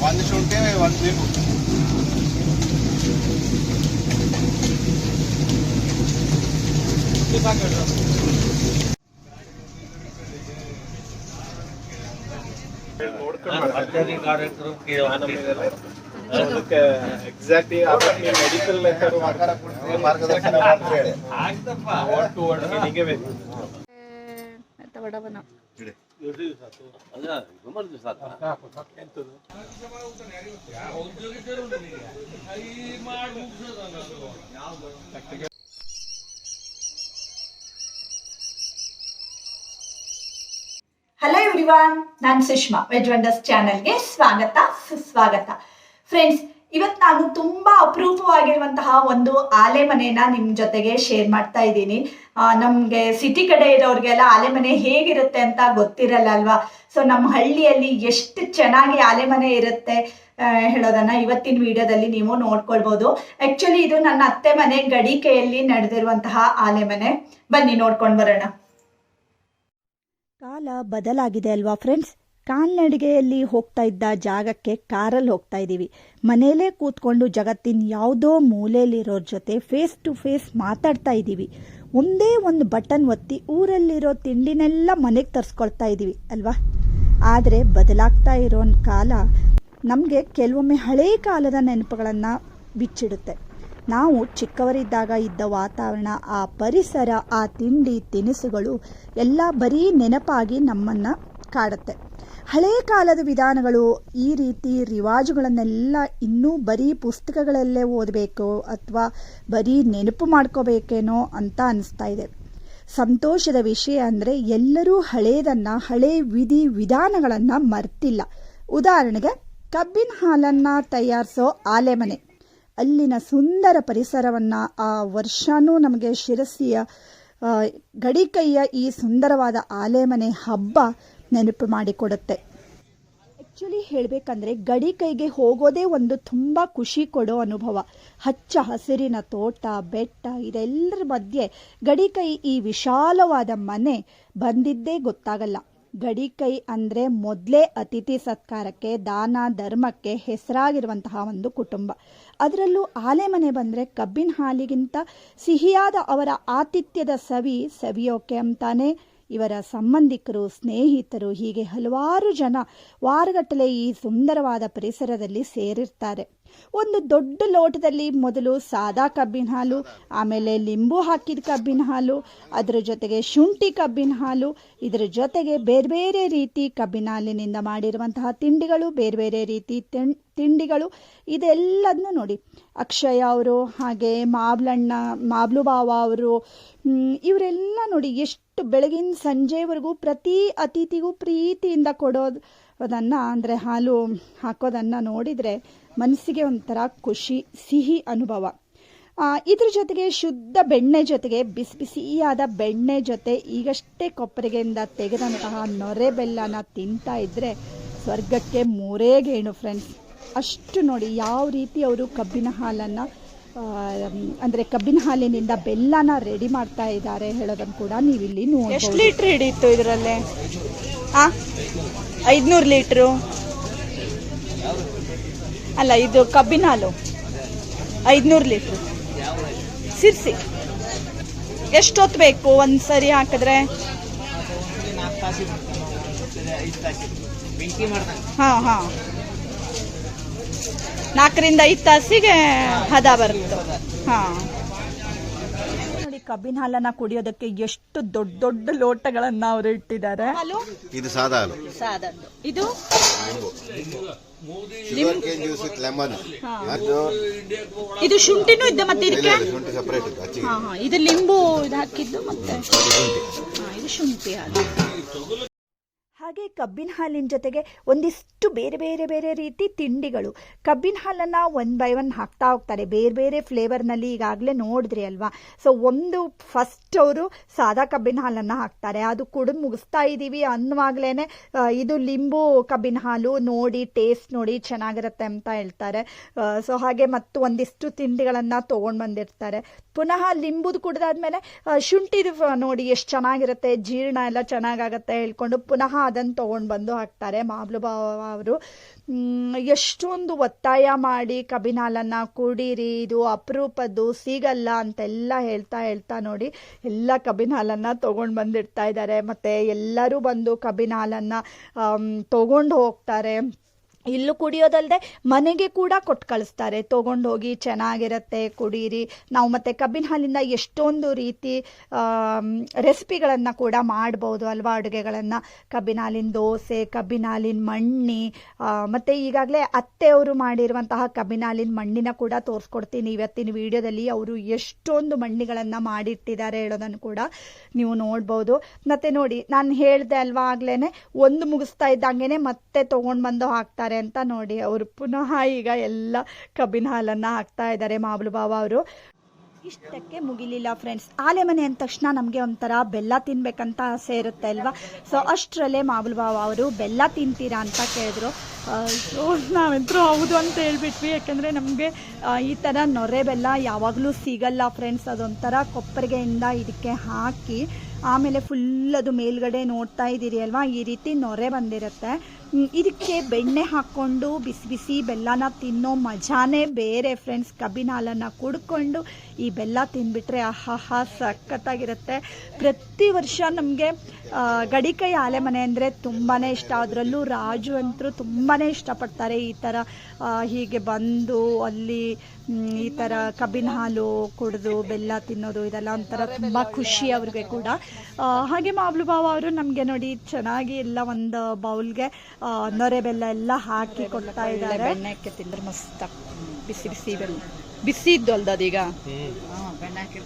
ಒಂದು ಶುಂಠಿ ಒಂದು ಲಿಂಬು. ಎಕ್ಸಾಕ್ಟ್ಲಿ ಮೆಡಿಕಲ್ ಮಾರ್ಗದರ್ಶನ ಮಾಡ್ತಾರೆ. ಹಲೋ ಎವ್ರಿವಾನ್, ನಾನು ಸುಷ್ಮಾ. ವೆಜ್ ವಂಡರ್ಸ್ ಚಾನೆಲ್ಗೆ ಸ್ವಾಗತ ಸುಸ್ವಾಗತ. ಫ್ರೆಂಡ್ಸ್, ಇವತ್ತು ನಾನು ತುಂಬಾ ಅಪರೂಪವಾಗಿರುವಂತಹ ಒಂದು ಆಲೆ ಮನೆಯನ್ನ ನಿಮ್ಮ ಜೊತೆಗೆ ಶೇರ್ ಮಾಡ್ತಾ ಇದ್ದೀನಿ. ನಮಗೆ ಸಿಟಿ ಕಡೆ ಇರೋರಿಗೆಲ್ಲ ಆಲೆ ಮನೆ ಹೇಗಿರುತ್ತೆ ಅಂತ ಗೊತ್ತಿರಲ್ಲ ಅಲ್ವಾ. ಸೊ ನಮ್ಮ ಹಳ್ಳಿಯಲ್ಲಿ ಎಷ್ಟು ಚೆನ್ನಾಗಿ ಆಲೆ ಮನೆ ಇರುತ್ತೆ ಹೇಳೋದನ್ನ ಇವತ್ತಿನ ವಿಡಿಯೋದಲ್ಲಿ ನೀವು ನೋಡ್ಕೊಳ್ಬಹುದು. ಆಕ್ಚುಲಿ ಇದು ನನ್ನ ಅತ್ತೆ ಮನೆ ಗಡಿಕೆಯಲ್ಲಿ ನಡೆದಿರುವಂತಹ ಆಲೆ ಮನೆ. ಬನ್ನಿ ನೋಡ್ಕೊಂಡು ಬರೋಣ. ಕಾಲ ಬದಲಾಗಿದೆ ಅಲ್ವಾ ಫ್ರೆಂಡ್ಸ್. ಕಾಲ್ನಡಿಗೆಯಲ್ಲಿ ಹೋಗ್ತಾ ಇದ್ದ ಜಾಗಕ್ಕೆ ಕಾರಲ್ಲಿ ಹೋಗ್ತಾ ಇದ್ದೀವಿ. ಮನೆಯಲ್ಲೇ ಕೂತ್ಕೊಂಡು ಜಗತ್ತಿನ ಯಾವುದೋ ಮೂಲೆಯಲ್ಲಿರೋರ ಜೊತೆ ಫೇಸ್ ಟು ಫೇಸ್ ಮಾತಾಡ್ತಾ ಇದ್ದೀವಿ. ಒಂದೇ ಒಂದು ಬಟನ್ ಒತ್ತಿ ಊರಲ್ಲಿರೋ ತಿಂಡಿನೆಲ್ಲ ಮನೆಗೆ ತರಿಸ್ಕೊಳ್ತಾ ಇದ್ದೀವಿ ಅಲ್ವಾ. ಆದರೆ ಬದಲಾಗ್ತಾ ಇರೋ ಕಾಲ ನಮಗೆ ಕೆಲವೊಮ್ಮೆ ಹಳೇ ಕಾಲದ ನೆನಪುಗಳನ್ನು ಬಿಚ್ಚಿಡುತ್ತೆ. ನಾವು ಚಿಕ್ಕವರಿದ್ದಾಗ ಇದ್ದ ವಾತಾವರಣ, ಆ ಪರಿಸರ, ಆ ತಿಂಡಿ ತಿನಿಸುಗಳು ಎಲ್ಲ ಬರೀ ನೆನಪಾಗಿ ನಮ್ಮನ್ನು ಕಾಡುತ್ತೆ. ಹಳೇ ಕಾಲದ ವಿಧಾನಗಳು, ಈ ರೀತಿ ರಿವಾಜುಗಳನ್ನೆಲ್ಲ ಇನ್ನೂ ಬರೀ ಪುಸ್ತಕಗಳಲ್ಲೇ ಓದಬೇಕು ಅಥವಾ ಬರೀ ನೆನಪು ಮಾಡ್ಕೋಬೇಕೇನೋ ಅಂತ ಅನಿಸ್ತಾ ಇದೆ. ಸಂತೋಷದ ವಿಷಯ ಅಂದರೆ ಎಲ್ಲರೂ ಹಳೇದನ್ನು, ಹಳೇ ವಿಧಿ ವಿಧಾನಗಳನ್ನು ಮರ್ತಿಲ್ಲ. ಉದಾಹರಣೆಗೆ ಕಬ್ಬಿನ ಹಾಲನ್ನು ತಯಾರಿಸೋ ಆಲೆ ಮನೆ, ಅಲ್ಲಿನ ಸುಂದರ ಪರಿಸರವನ್ನು, ಆ ವರ್ಷನೂ ನಮಗೆ ಶಿರಸಿಯ ಗಡಿಕೈಯ ಈ ಸುಂದರವಾದ ಆಲೆ ಮನೆ ಹಬ್ಬ ನೆನಪು ಮಾಡಿಕೊಡುತ್ತೆ. ಆ್ಯಕ್ಚುಲಿ ಹೇಳಬೇಕಂದ್ರೆ ಗಡಿಕೈಗೆ ಹೋಗೋದೇ ಒಂದು ತುಂಬ ಖುಷಿ ಕೊಡೋ ಅನುಭವ. ಹಚ್ಚ ಹಸಿರಿನ ತೋಟ, ಬೆಟ್ಟ, ಇದೆಲ್ಲರ ಮಧ್ಯೆ ಗಡಿಕೈ ಈ ವಿಶಾಲವಾದ ಮನೆ ಬಂದಿದ್ದೇ ಗೊತ್ತಾಗಲ್ಲ. ಗಡಿಕೈ ಅಂದರೆ ಮೊದಲೇ ಅತಿಥಿ ಸತ್ಕಾರಕ್ಕೆ, ದಾನ ಧರ್ಮಕ್ಕೆ ಹೆಸರಾಗಿರುವಂತಹ ಒಂದು ಕುಟುಂಬ. ಅದರಲ್ಲೂ ಆಲೆ ಮನೆ ಬಂದರೆ ಕಬ್ಬಿನ ಹಾಲಿಗಿಂತ ಸಿಹಿಯಾದ ಅವರ ಆತಿಥ್ಯದ ಸವಿಯೋಕೆ ಅಂತಾನೆ ಇವರ ಸಂಬಂಧಿಕರು, ಸ್ನೇಹಿತರು, ಹೀಗೆ ಹಲವಾರು ಜನ ವಾರಗಟ್ಟಲೆ ಈ ಸುಂದರವಾದ ಪರಿಸರದಲ್ಲಿ ಸೇರಿರ್ತಾರೆ. ಒಂದು ದೊಡ್ಡ ಲೋಟದಲ್ಲಿ ಮೊದಲು ಸಾದಾ ಕಬ್ಬಿನ ಹಾಲು, ಆಮೇಲೆ ಲಿಂಬು ಹಾಕಿದ ಕಬ್ಬಿನ ಹಾಲು, ಅದರ ಜೊತೆಗೆ ಶುಂಠಿ ಕಬ್ಬಿನ ಹಾಲು, ಇದರ ಜೊತೆಗೆ ಬೇರೆ ಬೇರೆ ರೀತಿ ಕಬ್ಬಿನ ಹಾಲಿನಿಂದ ಮಾಡಿರುವಂತಹ ತಿಂಡಿಗಳು, ಬೇರೆ ಬೇರೆ ರೀತಿ ತಿಂಡಿಗಳು, ಇದೆಲ್ಲದನ್ನು ನೋಡಿ ಅಕ್ಷಯ ಅವರು, ಹಾಗೆ ಮಾಬ್ಲು ಬಾವ ಅವರು, ಇವರೆಲ್ಲ ನೋಡಿ ಎಷ್ಟು ಬೆಳಗಿನ ಸಂಜೆವರೆಗೂ ಪ್ರತಿ ಅತಿಥಿಗೂ ಪ್ರೀತಿಯಿಂದ ಕೊಡೋದನ್ನು, ಅಂದರೆ ಹಾಲು ಹಾಕೋದನ್ನು ನೋಡಿದರೆ ಮನಸ್ಸಿಗೆ ಒಂಥರ ಖುಷಿ, ಸಿಹಿ ಅನುಭವ. ಇದ್ರ ಜೊತೆಗೆ ಶುದ್ಧ ಬೆಣ್ಣೆ ಜೊತೆಗೆ ಬಿಸಿ ಬಿಸಿಯಾದ ಬೆಣ್ಣೆ ಜೊತೆ ಈಗಷ್ಟೇ ಕೊಪ್ಪರಿಗೆಯಿಂದ ತೆಗೆದಂತಹ ನೊರೆ ಬೆಲ್ಲನ ತಿಂತಾ ಇದ್ದರೆ ಸ್ವರ್ಗಕ್ಕೆ ಮೂರೇ ಗೇಣು ಫ್ರೆಂಡ್ಸ್. ಅಷ್ಟು ನೋಡಿ ಯಾವ ರೀತಿ ಅವರು ಕಬ್ಬಿನ ಹಾಲನ್ನು, ಅಂದರೆ ಕಬ್ಬಿನ ಹಾಲಿನಿಂದ ಬೆಲ್ಲನ ರೆಡಿ ಮಾಡ್ತಾ ಇದ್ದಾರೆ ಹೇಳೋದನ್ನು ಕೂಡ ನೀವಿಲ್ಲಿ ನೋಡಿ. ಎಷ್ಟು ಲೀಟ್ರ್ ಹಿಡಿಯಿತು ಇದರಲ್ಲೇ? 500 ಲೀಟ್ರು ಅಲ್ಲ, ಇದು ಕಬ್ಬಿನ ಹಾಲು 500 ಲೀಟ್ರು. ಸಿರ್ಸಿ ಎಷ್ಟೊತ್ತು ಬೇಕು ಒಂದು ಸರಿ ಹಾಕಿದ್ರೆ? ಹಾಂ 4 ರಿಂದ 5 ತಾಸಿಗೆ ಹದ ಬರುತ್ತೆ. ಹಾಂ ನೋಡಿ, ಕಬ್ಬಿನ ಹಾಲನ್ನ ಕುಡಿಯೋದಕ್ಕೆ ಎಷ್ಟು ದೊಡ್ಡ ದೊಡ್ಡ ಲೋಟಗಳನ್ನ ಅವರು ಇಟ್ಟಿದ್ದಾರೆ. ಇದು ಸಾದಾ ಹಾಲು, ಇದು ಇದು ಶುಂಠಿನೂ ಇದ್ದ, ಮತ್ತೆ ಇದಕ್ಕೆ ಇದು ಲಿಂಬು ಇದು ಹಾಕಿದ್ದು, ಮತ್ತೆ ಇದು ಶುಂಠಿ ಹಾಲು. ಹಾಗೆ ಕಬ್ಬಿನ ಹಾಲಿನ ಜೊತೆಗೆ ಒಂದಿಷ್ಟು ಬೇರೆ ಬೇರೆ ಬೇರೆ ರೀತಿ ತಿಂಡಿಗಳು. ಕಬ್ಬಿನ ಹಾಲನ್ನು 1 by 1 ಹಾಕ್ತಾ ಹೋಗ್ತಾರೆ ಬೇರೆ ಬೇರೆ ಫ್ಲೇವರ್ನಲ್ಲಿ. ಈಗಾಗಲೇ ನೋಡಿದ್ರಿ ಅಲ್ವಾ. ಸೊ ಒಂದು ಫಸ್ಟ್ ಅವರು ಸಾದಾ ಕಬ್ಬಿನ ಹಾಲನ್ನು ಹಾಕ್ತಾರೆ, ಅದು ಕುಡಿದು ಮುಗಿಸ್ತಾ ಇದ್ದೀವಿ ಅನ್ನುವಾಗಲೇ ಇದು ಲಿಂಬು ಕಬ್ಬಿನ ಹಾಲು ನೋಡಿ, ಟೇಸ್ಟ್ ನೋಡಿ ಚೆನ್ನಾಗಿರುತ್ತೆ ಅಂತ ಹೇಳ್ತಾರೆ. ಸೊ ಹಾಗೆ ಮತ್ತು ಒಂದಿಷ್ಟು ತಿಂಡಿಗಳನ್ನು ತೊಗೊಂಡು ಬಂದಿರ್ತಾರೆ. ಪುನಃ ಲಿಂಬುದು ಕುಡಿದಾದ್ಮೇಲೆ ಶುಂಠಿದು ನೋಡಿ ಎಷ್ಟು ಚೆನ್ನಾಗಿರುತ್ತೆ, ಜೀರ್ಣ ಎಲ್ಲ ಚೆನ್ನಾಗಾಗತ್ತೆ ಹೇಳ್ಕೊಂಡು ಪುನಃ ಅದನ್ನು ಅದನ್ನು ತೊಗೊಂಡು ಬಂದು ಹಾಕ್ತಾರೆ ಮಾಬ್ಲು ಬಾವ ಅವರು. ಎಷ್ಟೊಂದು ಒತ್ತಾಯ ಮಾಡಿ ಕಬ್ಬಿನ ಹಾಲನ್ನು ಕುಡೀರಿ, ಇದು ಅಪರೂಪದ್ದು, ಸಿಗಲ್ಲ ಅಂತೆಲ್ಲ ಹೇಳ್ತಾ ನೋಡಿ ಎಲ್ಲ ಕಬ್ಬಿನ ಹಾಲನ್ನು ತೊಗೊಂಡು ಬಂದಿಡ್ತಾ ಇದ್ದಾರೆ. ಮತ್ತು ಎಲ್ಲರೂ ಬಂದು ಕಬ್ಬಿನ ಹಾಲನ್ನು ತೊಗೊಂಡು ಹೋಗ್ತಾರೆ. ಇಲ್ಲೂ ಕುಡಿಯೋದಲ್ಲದೆ ಮನೆಗೆ ಕೂಡ ಕೊಟ್ಟು ಕಳಿಸ್ತಾರೆ, ತೊಗೊಂಡು ಹೋಗಿ ಚೆನ್ನಾಗಿರುತ್ತೆ ಕುಡೀರಿ. ನಾವು ಮತ್ತು ಕಬ್ಬಿನ ಹಾಲಿಂದ ಎಷ್ಟೊಂದು ರೀತಿ ರೆಸಿಪಿಗಳನ್ನು ಕೂಡ ಮಾಡ್ಬೋದು ಅಲ್ವಾ, ಅಡುಗೆಗಳನ್ನು. ಕಬ್ಬಿನ ಹಾಲಿನ ದೋಸೆ, ಕಬ್ಬಿನ ಹಾಲಿನ ಮಣ್ಣಿ, ಮತ್ತು ಈಗಾಗಲೇ ಅತ್ತೆಯವರು ಮಾಡಿರುವಂತಹ ಕಬ್ಬಿನ ಹಾಲಿನ ಮಣ್ಣಿನ ಕೂಡ ತೋರಿಸ್ಕೊಡ್ತೀನಿ ಇವತ್ತಿನ ವಿಡಿಯೋದಲ್ಲಿ. ಅವರು ಎಷ್ಟೊಂದು ಮಣ್ಣಿಗಳನ್ನು ಮಾಡಿಟ್ಟಿದ್ದಾರೆ ಹೇಳೋದನ್ನು ಕೂಡ ನೀವು ನೋಡ್ಬೋದು. ಮತ್ತು ನೋಡಿ, ನಾನು ಹೇಳಿದೆ ಅಲ್ವಾ ಆಗ್ಲೇ, ಒಂದು ಮುಗಿಸ್ತಾ ಇದ್ದಂಗೆ ಮತ್ತೆ ತೊಗೊಂಡು ಬಂದು ಹಾಕ್ತಾರೆ ಅಂತ. ನೋಡಿ ಅವರು ಪುನಃ ಈಗ ಎಲ್ಲ ಕಬ್ಬಿನ ಹಾಲನ್ನು ಹಾಕ್ತಾ ಇದ್ದಾರೆ ಮಾಬ್ಲು ಬಾವ ಅವರು. ಇಷ್ಟಕ್ಕೆ ಮುಗಿಲಿಲ್ಲ ಫ್ರೆಂಡ್ಸ್. ಆಲೆ ಮನೆ ಅಂದ ತಕ್ಷಣ ನಮಗೆ ಒಂಥರ ಬೆಲ್ಲ ತಿನ್ಬೇಕಂತ ಆಸೆ ಇರುತ್ತೆ ಅಲ್ವಾ. ಸೊ ಅಷ್ಟರಲ್ಲೇ ಮಾಬ್ಲು ಬಾವ ಅವರು ಬೆಲ್ಲ ತಿಂತೀರಾ ಅಂತ ಕೇಳಿದ್ರು. ಸೊ ನಾವಂತರೂ ಹೌದು ಅಂತ ಹೇಳ್ಬಿಟ್ವಿ, ಯಾಕೆಂದರೆ ನಮಗೆ ಈ ಥರ ನೊರೆ ಬೆಲ್ಲ ಯಾವಾಗಲೂ ಸಿಗಲ್ಲ ಫ್ರೆಂಡ್ಸ್. ಅದೊಂಥರ ಕೊಪ್ಪರಿಗೆಯಿಂದ ಇದಕ್ಕೆ ಹಾಕಿ ಆಮೇಲೆ ಫುಲ್ ಅದು ಮೇಲ್ಗಡೆ ನೋಡ್ತಾ ಇದ್ದೀರಿ ಅಲ್ವಾ, ಈ ರೀತಿ ನೊರೆ ಬಂದಿರುತ್ತೆ. ಇದಕ್ಕೆ ಬೆಣ್ಣೆ ಹಾಕ್ಕೊಂಡು ಬಿಸಿ ಬಿಸಿ ಬೆಲ್ಲನ ತಿನ್ನೋ ಮಜಾನೇ ಬೇರೆ ಫ್ರೆಂಡ್ಸ್. ಕಬ್ಬಿನ ಹಾಲನ್ನು ಕುಡ್ಕೊಂಡು ಈ ಬೆಲ್ಲ ತಿಂದ್ಬಿಟ್ರೆ ಆಹಾ ಸಖತ್ತಾಗಿರುತ್ತೆ. ಪ್ರತಿ ವರ್ಷ ನಮಗೆ ಗಡಿಕೈ ಆಲೆ ಮನೆ ಅಂದರೆ ತುಂಬಾ ಇಷ್ಟ. ಅದರಲ್ಲೂ ರಾಜು ಅಂತರೂ ತುಂಬಾ ಇಷ್ಟಪಡ್ತಾರೆ ಈ ಥರ ಹೀಗೆ ಬಂದು ಅಲ್ಲಿ ಈ ಥರ ಕಬ್ಬಿನ ಹಾಲು ಕುಡಿದು ಬೆಲ್ಲ ತಿನ್ನೋದು, ಇದೆಲ್ಲ ಒಂಥರ ತುಂಬ ಖುಷಿ ಅವ್ರಿಗೆ ಕೂಡ. ಹಾಗೆ ಮಾಬ್ಲು ಬಾವ ಅವರು ನಮಗೆ ನೋಡಿ ಚೆನ್ನಾಗಿ ಎಲ್ಲ ಒಂದು ಬೌಲ್ಗೆ ನೊರೆ ಬೆಲ್ಲ ಎಲ್ಲ ಹಾಕಿ ಕೊಡ್ತಾ ಇದ್ದಾರೆ. ಬೆಣ್ಣೆ ಹಾಕಿ ತಿಂದ್ರೆ ಮಸ್ತ್ ಬಿಸಿ ಬಿಸಿ ಬೆಲ್ಲ, ಬಿಸಿ ಇದ್ದು ಅಲ್ದ ಅದೀಗ ಬೆಣ್ಣೆ ಹಾಕಿ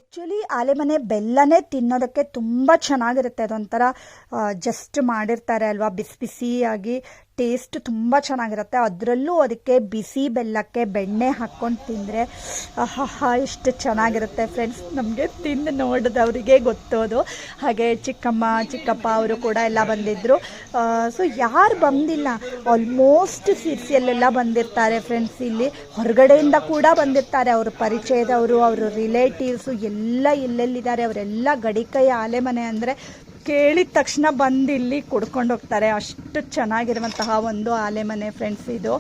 ಆ್ಯಕ್ಚುಲಿ ಆಲೆಮನೆ ಬೆಲ್ಲನೇ ತಿನ್ನೋದಕ್ಕೆ ತುಂಬ ಚೆನ್ನಾಗಿರುತ್ತೆ. ಅದೊಂಥರ ಜಸ್ಟ್ ಮಾಡಿರ್ತಾರೆ ಅಲ್ವಾ, ಬಿಸಿ ಬಿಸಿಯಾಗಿ ಟೇಸ್ಟ್ ತುಂಬ ಚೆನ್ನಾಗಿರುತ್ತೆ. ಅದರಲ್ಲೂ ಅದಕ್ಕೆ ಬಿಸಿ ಬೆಲ್ಲಕ್ಕೆ ಬೆಣ್ಣೆ ಹಾಕ್ಕೊಂಡು ತಿಂದರೆ ಆಹಾ ಎಷ್ಟು ಚೆನ್ನಾಗಿರುತ್ತೆ ಫ್ರೆಂಡ್ಸ್. ನಮಗೆ ತಿಂದು ನೋಡಿದವರಿಗೆ ಗೊತ್ತೋದು. ಹಾಗೆ ಚಿಕ್ಕಮ್ಮ ಚಿಕ್ಕಪ್ಪ ಅವರು ಕೂಡ ಎಲ್ಲ ಬಂದಿದ್ದರು. ಸೊ ಯಾರು ಬಂದಿಲ್ಲ, ಆಲ್ಮೋಸ್ಟ್ ಸಿರ್ಸಿಯಲ್ಲೆಲ್ಲ ಬಂದಿರ್ತಾರೆ ಫ್ರೆಂಡ್ಸ್. ಇಲ್ಲಿ ಹೊರಗಡೆಯಿಂದ ಕೂಡ ಬಂದಿರ್ತಾರೆ, ಅವ್ರ ಪರಿಚಯದವರು, ಅವರು ರಿಲೇಟಿವ್ಸು ಎಲ್ಲ ಎಲ್ಲೆಲ್ಲಿದ್ದಾರೆ ಅವರೆಲ್ಲ ಗಡಿಕೈ ಆಲೆ ಮನೆ ಅಂದರೆ ಕೇಳಿದ ತಕ್ಷಣ ಬಂದು ಇಲ್ಲಿ ಕುಡ್ಕೊಂಡು ಹೋಗ್ತಾರೆ. ಅಷ್ಟು ಚೆನ್ನಾಗಿರುವಂತಹ ಒಂದು ಆಲೆ ಮನೆ ಫ್ರೆಂಡ್ಸ್ ಇದು.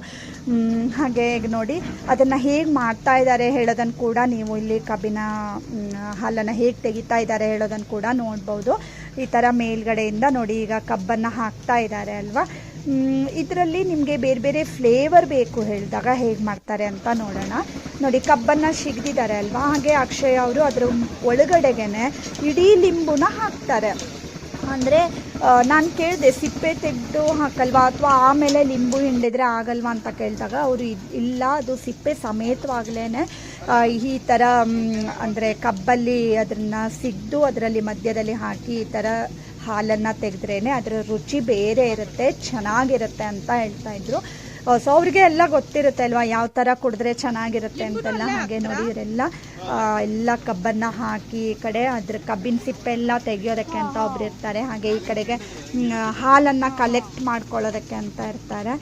ಹಾಗೆ ನೋಡಿ ಅದನ್ನು ಹೇಗೆ ಮಾಡ್ತಾ ಇದ್ದಾರೆ ಹೇಳೋದನ್ನು ಕೂಡ ನೀವು ಇಲ್ಲಿ ಕಬ್ಬಿನ ಹಾಲನ್ನು ಹೇಗೆ ತೆಗಿತಾ ಇದ್ದಾರೆ ಹೇಳೋದನ್ನು ಕೂಡ ನೋಡ್ಬೋದು. ಈ ಥರ ಮೇಲ್ಗಡೆಯಿಂದ ನೋಡಿ ಈಗ ಕಬ್ಬನ್ನು ಹಾಕ್ತಾ ಇದ್ದಾರೆ ಅಲ್ವಾ. ಇದರಲ್ಲಿ ನಿಮಗೆ ಬೇರೆ ಬೇರೆ ಫ್ಲೇವರ್ ಬೇಕು ಹೇಳಿದಾಗ ಹೇಗೆ ಮಾಡ್ತಾರೆ ಅಂತ ನೋಡೋಣ. ನೋಡಿ ಕಬ್ಬನ್ನು ಸಿಗ್ದಿದ್ದಾರೆ ಅಲ್ವಾ, ಹಾಗೆ ಅಕ್ಷಯ್ ಅವರು ಅದರ ಒಳಗಡೆಗೆ ಇಡೀ ಲಿಂಬುನ ಹಾಕ್ತಾರೆ. ಅಂದರೆ ನಾನು ಕೇಳಿದೆ ಸಿಪ್ಪೆ ತೆಗೆದು ಹಾಕಲ್ವಾ ಅಥವಾ ಆಮೇಲೆ ಲಿಂಬು ಹಿಂಡಿದ್ರೆ ಆಗಲ್ವಾ ಅಂತ ಕೇಳಿದಾಗ ಅವರು ಇಲ್ಲ, ಅದು ಸಿಪ್ಪೆ ಸಮೇತವಾಗಲೇ ಈ ಥರ ಅಂದರೆ ಕಬ್ಬಲ್ಲಿ ಅದನ್ನು ಸಿಗ್ದು ಅದರಲ್ಲಿ ಮಧ್ಯದಲ್ಲಿ ಹಾಕಿ ಈ ಥರ ಹಾಲನ್ನು ತೆಗೆದ್ರೇ ಅದರ ರುಚಿ ಬೇರೆ ಇರುತ್ತೆ, ಚೆನ್ನಾಗಿರುತ್ತೆ ಅಂತ ಹೇಳ್ತಾಯಿದ್ರು. ಸೊ ಅವ್ರಿಗೆ ಎಲ್ಲ ಗೊತ್ತಿರುತ್ತೆ ಅಲ್ವಾ ಯಾವ ಥರ ಕುಡಿದ್ರೆ ಚೆನ್ನಾಗಿರುತ್ತೆ ಅಂತೆಲ್ಲ. ಹಾಗೆ ನೋಡಿ ಇವರೆಲ್ಲ ಎಲ್ಲ ಕಬ್ಬನ್ನು ಹಾಕಿ ಈ ಕಡೆ ಅದ್ರ ಕಬ್ಬಿನ ಸಿಪ್ಪೆ ಎಲ್ಲ ತೆಗಿಯೋದಕ್ಕೆ ಅಂತ ಒಬ್ರು ಇರ್ತಾರೆ, ಹಾಗೆ ಈ ಕಡೆಗೆ ಹಾಲನ್ನು ಕಲೆಕ್ಟ್ ಮಾಡ್ಕೊಳ್ಳೋದಕ್ಕೆ ಅಂತ ಇರ್ತಾರೆ.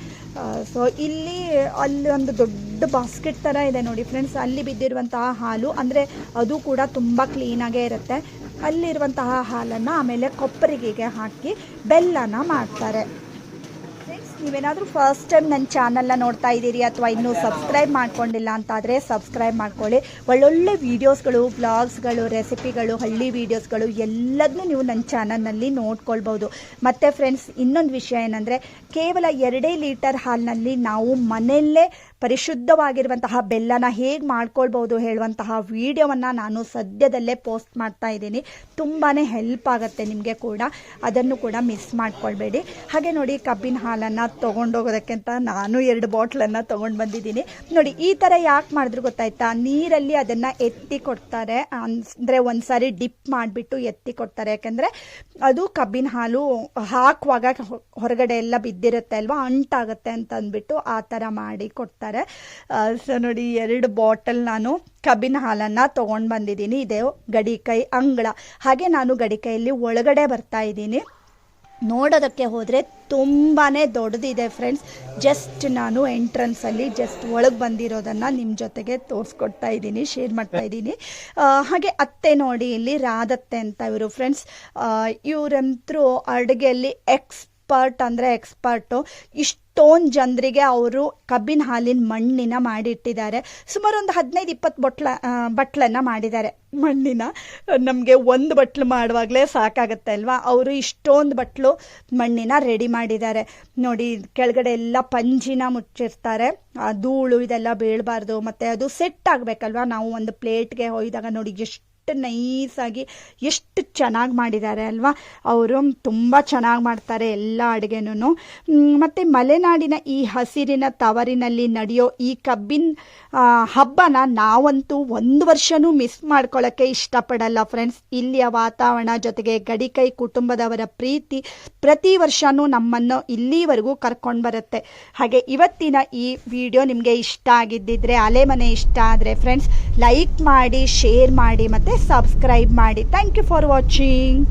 ಸೊ ಅಲ್ಲಿ ಒಂದು ದೊಡ್ಡ ಬಾಸ್ಕೆಟ್ ಥರ ಇದೆ ನೋಡಿ ಫ್ರೆಂಡ್ಸ್. ಅಲ್ಲಿ ಬಿದ್ದಿರುವಂತಹ ಹಾಲು ಅಂದರೆ ಅದು ಕೂಡ ತುಂಬ ಕ್ಲೀನಾಗೇ ಇರುತ್ತೆ. ಅಲ್ಲಿರುವಂತಹ ಹಾಲನ್ನು ಆಮೇಲೆ ಕೊಪ್ಪರಿಗೆಗೆ ಹಾಕಿ ಬೆಲ್ಲನ ಮಾಡ್ತಾರೆ. ನೀವೇನಾದರೂ ಫಸ್ಟ್ ಟೈಮ್ ನನ್ನ ಚಾನಲ್ನ ನೋಡ್ತಾ ಇದ್ದೀರಿ ಅಥವಾ ಇನ್ನೂ ಸಬ್ಸ್ಕ್ರೈಬ್ ಮಾಡ್ಕೊಂಡಿಲ್ಲ ಅಂತಾದರೆ ಸಬ್ಸ್ಕ್ರೈಬ್ ಮಾಡ್ಕೊಳ್ಳಿ. ಒಳ್ಳೊಳ್ಳೆ ವೀಡಿಯೋಸ್ಗಳು, ವ್ಲಾಗ್ಸ್ಗಳು, ರೆಸಿಪಿಗಳು, ಹಳ್ಳಿ ವೀಡಿಯೋಸ್ಗಳು ಎಲ್ಲದನ್ನೂ ನೀವು ನನ್ನ ಚಾನಲ್ನಲ್ಲಿ ನೋಡ್ಕೊಳ್ಬೋದು. ಮತ್ತು ಫ್ರೆಂಡ್ಸ್ ಇನ್ನೊಂದು ವಿಷಯ ಏನಂದರೆ ಕೇವಲ 2 ಲೀಟರ್ ಹಾಲಿನಲ್ಲಿ ನಾವು ಮನೆಯಲ್ಲೇ ಪರಿಶುದ್ಧವಾಗಿರುವಂತಹ ಬೆಲ್ಲನ ಹೇಗೆ ಮಾಡ್ಕೊಳ್ಬೋದು ಹೇಳುವಂತಹ ವಿಡಿಯೋವನ್ನು ನಾನು ಸದ್ಯದಲ್ಲೇ ಪೋಸ್ಟ್ ಮಾಡ್ತಾ ಇದ್ದೀನಿ. ತುಂಬಾ ಹೆಲ್ಪ್ ಆಗುತ್ತೆ ನಿಮಗೆ ಕೂಡ, ಅದನ್ನು ಕೂಡ ಮಿಸ್ ಮಾಡ್ಕೊಳ್ಬೇಡಿ. ಹಾಗೆ ನೋಡಿ ಕಬ್ಬಿನ ಹಾಲನ್ನು ತೊಗೊಂಡೋಗೋದಕ್ಕೆ ಅಂತ ನಾನು 2 ಬಾಟ್ಲನ್ನು ತೊಗೊಂಡು ಬಂದಿದ್ದೀನಿ. ನೋಡಿ ಈ ಥರ ಯಾಕೆ ಮಾಡಿದ್ರು ಗೊತ್ತಾಯ್ತಾ, ನೀರಲ್ಲಿ ಅದನ್ನು ಎತ್ತಿ ಕೊಡ್ತಾರೆ, ಅಂದರೆ ಒಂದು ಸಾರಿ ಡಿಪ್ ಮಾಡಿಬಿಟ್ಟು ಎತ್ತಿ ಕೊಡ್ತಾರೆ. ಯಾಕೆಂದರೆ ಅದು ಕಬ್ಬಿನ ಹಾಲು ಹಾಕುವಾಗ ಹೊರಗಡೆ ಎಲ್ಲ ಬಿದ್ದಿರುತ್ತೆ ಅಲ್ವಾ, ಅಂಟಾಗುತ್ತೆ ಅಂತ ಅಂದ್ಬಿಟ್ಟು ಆ ಥರ ಮಾಡಿ ಕೊಡ್ತಾರೆ. ಸೊ ನೋಡಿ 2 ಬಾಟಲ್ ನಾನು ಕಬ್ಬಿನ ಹಾಲನ್ನು ತೊಗೊಂಡು ಬಂದಿದ್ದೀನಿ. ಇದೆ ಗಡಿಕೈ ಅಂಗಳ. ಹಾಗೆ ನಾನು ಗಡಿಕೈಯಲ್ಲಿ ಒಳಗಡೆ ಬರ್ತಾ ಇದ್ದೀನಿ. ನೋಡೋದಕ್ಕೆ ಹೋದರೆ ತುಂಬಾ ದೊಡ್ಡದಿದೆ ಫ್ರೆಂಡ್ಸ್. ಜಸ್ಟ್ ನಾನು ಎಂಟ್ರೆನ್ಸಲ್ಲಿ ಜಸ್ಟ್ ಒಳಗೆ ಬಂದಿರೋದನ್ನು ನಿಮ್ಮ ಜೊತೆಗೆ ತೋರಿಸ್ಕೊಡ್ತಾ ಇದ್ದೀನಿ, ಶೇರ್ ಮಾಡ್ತಾ ಇದ್ದೀನಿ. ಹಾಗೆ ಅತ್ತೆ ನೋಡಿ, ಇಲ್ಲಿ ರಾಧತ್ತೆ ಅಂತ ಇವರು ಫ್ರೆಂಡ್ಸ್. ಇವರಂತರೂ ಅಡುಗೆಯಲ್ಲಿ ಎಕ್ಸ್ಪರ್ಟು. ಇಷ್ಟೊಂದು ಜನರಿಗೆ ಅವರು ಕಬ್ಬಿನ ಹಾಲಿನ ಮಣ್ಣಿನ ಮಾಡಿಟ್ಟಿದ್ದಾರೆ. ಸುಮಾರು ಒಂದು 15-20 ಬಟ್ಲನ್ನು ಮಾಡಿದ್ದಾರೆ ಮಣ್ಣಿನ. ನಮಗೆ ಒಂದು ಬಟ್ಲು ಮಾಡುವಾಗಲೇ ಸಾಕಾಗುತ್ತೆ ಅಲ್ವಾ, ಅವರು ಇಷ್ಟೊಂದು ಬಟ್ಲು ಮಣ್ಣಿನ ರೆಡಿ ಮಾಡಿದ್ದಾರೆ ನೋಡಿ. ಕೆಳಗಡೆ ಎಲ್ಲ ಪಂಜಿನ ಮುಚ್ಚಿರ್ತಾರೆ, ಧೂಳು ಇದೆಲ್ಲ ಬೀಳಬಾರ್ದು, ಮತ್ತು ಅದು ಸೆಟ್ ಆಗಬೇಕಲ್ವ. ನಾವು ಒಂದು ಪ್ಲೇಟ್ಗೆ ಹೊಯ್ದಾಗ ನೋಡಿ ಎಷ್ಟು ನೈಸಾಗಿ ಎಷ್ಟು ಚೆನ್ನಾಗಿ ಮಾಡಿದ್ದಾರೆ ಅಲ್ವಾ. ಅವರು ತುಂಬ ಚೆನ್ನಾಗಿ ಮಾಡ್ತಾರೆ ಎಲ್ಲ ಅಡುಗೆನೂ. ಮತ್ತು ಮಲೆನಾಡಿನ ಈ ಹಸಿರಿನ ತವರಿನಲ್ಲಿ ನಡೆಯೋ ಈ ಕಬ್ಬಿನ ಹಬ್ಬನ ನಾವಂತೂ ಒಂದು ವರ್ಷವೂ ಮಿಸ್ ಮಾಡ್ಕೊಳ್ಳೋಕ್ಕೆ ಇಷ್ಟಪಡಲ್ಲ ಫ್ರೆಂಡ್ಸ್. ಇಲ್ಲಿಯ ವಾತಾವರಣ ಜೊತೆಗೆ ಗಡಿಕೈ ಕುಟುಂಬದವರ ಪ್ರೀತಿ ಪ್ರತಿ ವರ್ಷವೂ ನಮ್ಮನ್ನು ಇಲ್ಲಿವರೆಗೂ ಕರ್ಕೊಂಡು ಬರುತ್ತೆ. ಹಾಗೆ ಇವತ್ತಿನ ಈ ವಿಡಿಯೋ ನಿಮಗೆ ಇಷ್ಟ ಆಗಿದ್ದಿದ್ರೆ, ಅಲೆಮನೆ ಇಷ್ಟ ಆದರೆ ಫ್ರೆಂಡ್ಸ್ ಲೈಕ್ ಮಾಡಿ, ಶೇರ್ ಮಾಡಿ ಮತ್ತು ಸಬ್ಸ್ಕ್ರೈಬ್ ಮಾಡಿ. Thank you for watching.